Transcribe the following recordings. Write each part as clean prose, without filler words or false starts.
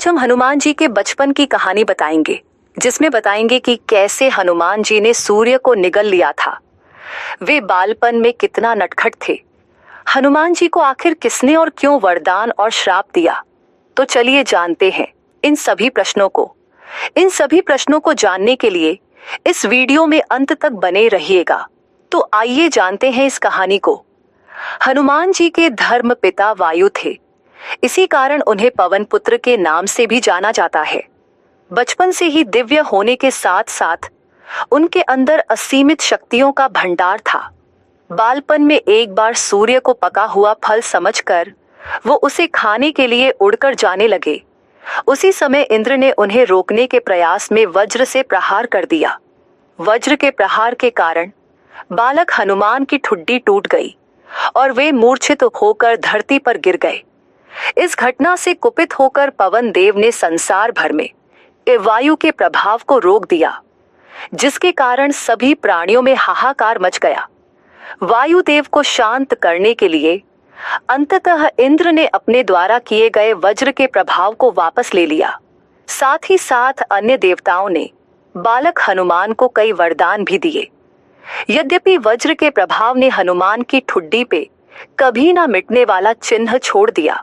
आज हम हनुमान जी के बचपन की कहानी बताएंगे, जिसमें बताएंगे कि कैसे हनुमान जी ने सूर्य को निगल लिया था। वे बालपन में कितना नटखट थे। हनुमान जी को आखिर किसने और क्यों वरदान और श्राप दिया? तो चलिए जानते हैं इन सभी प्रश्नों को। इन सभी प्रश्नों को जानने के लिए इस वीडियो में अंत तक बने रहिएगा। तो आइए जानते हैं इस कहानी को। हनुमान जी के धर्म पिता वायु थे। इसी कारण उन्हें पवन पुत्र के नाम से भी जाना जाता है। बचपन से ही दिव्य होने के साथ साथ उनके अंदर असीमित शक्तियों का भंडार था। बालपन में एक बार सूर्य को पका हुआ फल समझकर वो उसे खाने के लिए उड़कर जाने लगे। उसी समय इंद्र ने उन्हें रोकने के प्रयास में वज्र से प्रहार कर दिया। वज्र के प्रहार के कारण बालक हनुमान की ठुड्डी टूट गई और वे मूर्छित होकर धरती पर गिर गए। इस घटना से कुपित होकर पवन देव ने संसार भर में वायु के प्रभाव को रोक दिया, जिसके कारण सभी प्राणियों में हाहाकार मच गया। वायु देव को शांत करने के लिए अंततः इंद्र ने अपने द्वारा किए गए वज्र के प्रभाव को वापस ले लिया। साथ ही साथ अन्य देवताओं ने बालक हनुमान को कई वरदान भी दिए। यद्यपि वज्र के प्रभाव ने हनुमान की ठुड्डी पे कभी ना मिटने वाला चिन्ह छोड़ दिया।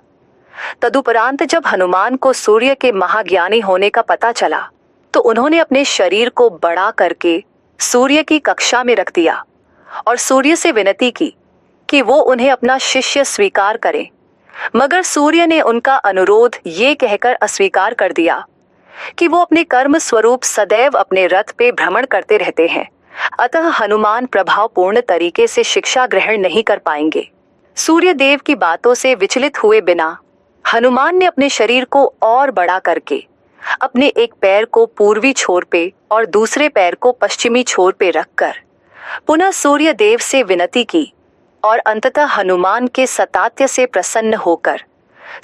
तदुपरांत जब हनुमान को सूर्य के महाज्ञानी होने का पता चला तो उन्होंने अपने शरीर को बड़ा करके सूर्य की कक्षा में रख दिया और सूर्य से विनती की कि वो उन्हें अपना शिष्य स्वीकार करें। मगर सूर्य ने उनका अनुरोध ये कहकर अस्वीकार कर दिया कि वो अपने कर्म स्वरूप सदैव अपने रथ पे भ्रमण करते रहते हैं, अतः हनुमान प्रभावपूर्ण तरीके से शिक्षा ग्रहण नहीं कर पाएंगे। सूर्य देव की बातों से विचलित हुए बिना हनुमान ने अपने शरीर को और बड़ा करके अपने एक पैर को पूर्वी छोर पे और दूसरे पैर को पश्चिमी छोर पे रखकर पुनः सूर्य देव से विनती की और अंततः हनुमान के सतात्य से प्रसन्न होकर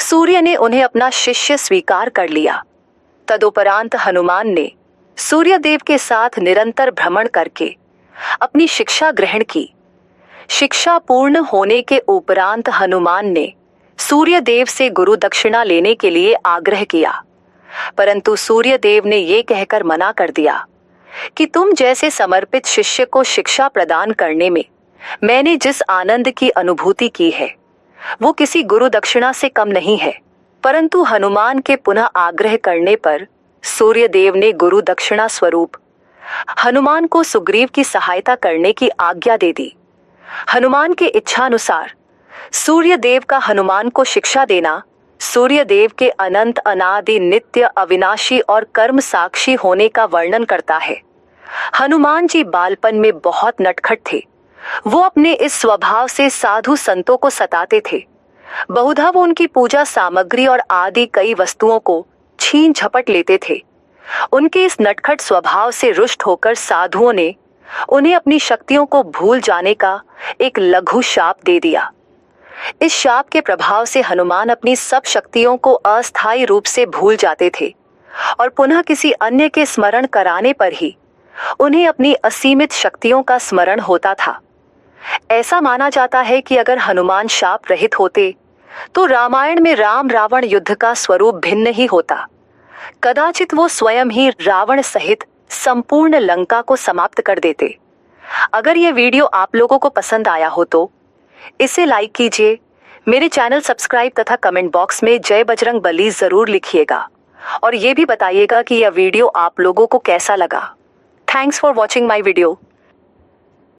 सूर्य ने उन्हें अपना शिष्य स्वीकार कर लिया। तदुपरांत हनुमान ने सूर्य देव के साथ निरंतर भ्रमण करके अपनी शिक्षा ग्रहण की। शिक्षा पूर्ण होने के उपरांत हनुमान ने सूर्य देव से गुरु दक्षिणा लेने के लिए आग्रह किया, परंतु सूर्य देव ने ये कहकर मना कर दिया कि तुम जैसे समर्पित शिष्य को शिक्षा प्रदान करने में मैंने जिस आनंद की अनुभूति की है वो किसी गुरु दक्षिणा से कम नहीं है। परंतु हनुमान के पुनः आग्रह करने पर सूर्य देव ने गुरु दक्षिणा स्वरूप हनुमान को सुग्रीव की सहायता करने की आज्ञा दे दी। हनुमान के इच्छानुसार सूर्य देव का हनुमान को शिक्षा देना सूर्य देव के अनंत अनादि नित्य अविनाशी और कर्म साक्षी होने का वर्णन करता है। हनुमान जी बालपन में बहुत नटखट थे। वो अपने इस स्वभाव से साधु संतों को सताते थे। बहुधा वो उनकी पूजा सामग्री और आदि कई वस्तुओं को छीन झपट लेते थे। उनके इस नटखट स्वभाव से रुष्ट होकर साधुओं ने उन्हें अपनी शक्तियों को भूल जाने का एक लघु शाप दे दिया। इस शाप के प्रभाव से हनुमान अपनी सब शक्तियों को अस्थायी रूप से भूल जाते थे और पुनः किसी अन्य के स्मरण कराने पर ही उन्हें अपनी असीमित शक्तियों का स्मरण होता था। ऐसा माना जाता है कि अगर हनुमान शाप रहित होते तो रामायण में राम रावण युद्ध का स्वरूप भिन्न ही होता। कदाचित वो स्वयं ही रावण सहित संपूर्ण लंका को समाप्त कर देते। अगर यह वीडियो आप लोगों को पसंद आया हो तो इसे लाइक कीजिए, मेरे चैनल सब्सक्राइब तथा कमेंट बॉक्स में जय बजरंग बली जरूर लिखिएगा और ये भी बताइएगा कि यह वीडियो आप लोगों को कैसा लगा। Thanks for watching my video.